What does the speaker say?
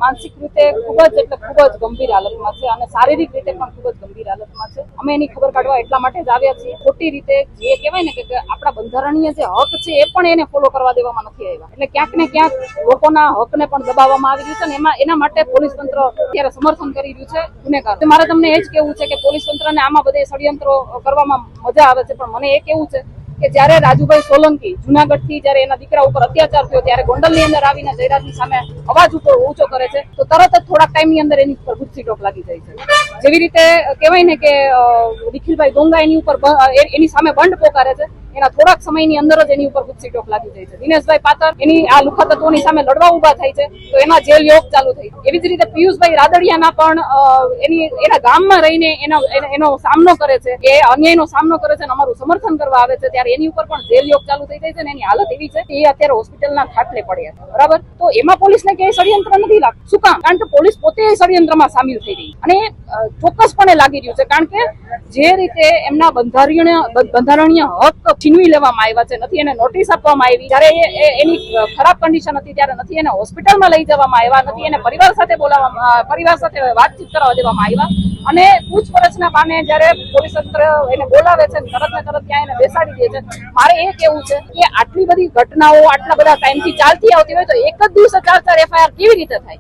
માનસિક રીતે ખૂબ જ ગંભીર હાલતમાં છે અને શારીરિક રીતે પણ ખૂબ જ ગંભીર હાલતમાં છે. અમે એની ખબર કાઢવા એટલા માટે જ આવ્યા છીએ. ખોટી રીતે જે કહેવાય ને કે આપણા બંધારણીય જે હક છે એ પણ એને ફોલો કરવા દેવામાં નથી આવ્યા. એટલે ક્યાંક ને ક્યાંક લોકોના હકને પણ દબાવવામાં આવી રહ્યું છે અને એના માટે પોલીસ તંત્ર અત્યારે સમર્થન કરી રહ્યું છે ગુનેગાર. મારે તમને એ જ કેવું છે કે પોલીસ તંત્રને આમાં બધે ષડયંત્રો કરવામાં મજા આવે છે, પણ મને એ કેવું છે કે જયારે રાજુભાઈ સોલંકી જુનાગઢ થી જયારે એના દીકરા ઉપર અત્યાચાર થયો ત્યારે ગોંડલ ની અંદર આવીને જયરાજની સામે અવાજ ઊંચો કરે છે તો તરત જ થોડાક ટાઈમ ની અંદર એની ઉપર ગુસ્સી ટોક લાગી જાય છે. જેવી રીતે કહેવાય ને કે નિખિલભાઈ ડોંગા એની ઉપર એની સામે બંધ પોકારે છે, એના થોડાક સમયની અંદર જ એની ઉપર ગુસ્સી ટોક લાગી જાય છે. દિનેશભાઈ પાતર એની આ લુખા તત્વોની સામે લડવા ઉભા થાય છે તો એના જેલ યોગ ચાલુ થઈ. એવી જ રીતે પિયુષભાઈ રાદડિયાના પણ એના ગામમાં રહીને એનો સામનો કરે છે, એ અન્યાયનો સામનો કરે છે અને અમારું સમર્થન કરવા આવે છે ત્યારે એની ઉપર પણ જેલ યોગ ચાલુ થઈ જાય છે અને એની હાલત એવી છે કે એ અત્યારે હોસ્પિટલના ખાટલે પડ્યા છે. બરાબર, તો એમાં પોલીસને ક્યાંય ષડયંત્ર નથી લાગતું. શું કામ? કારણ કે પોલીસ પોતે ષડયંત્રમાં સામેલ થઈ રહી અને ચોક્કસપણે લાગી રહ્યું છે. કારણ કે જે રીતે એમના બંધારણીય હક છીનવી લેવામાં આવ્યા છે, નથી એને નોટિસ આપવામાં આવી, જયારે એની ખરાબ કન્ડિશન હતી ત્યારે નથી એને હોસ્પિટલમાં લઈ જવામાં આવ્યા, નથી એને પરિવાર સાથે વાતચીત કરવા દેવામાં આવ્યા અને પૂછપરછના બાને જયારે પોલીસ તંત્ર એને બોલાવે છે તરત ને તરત ત્યાં એને બેસાડી દે છે. મારે એ કેવું છે કે આટલી બધી ઘટનાઓ આટલા બધા ટાઈમથી ચાલતી આવતી હોય તો એક જ દિવસે 4 FIR કેવી રીતે થાય?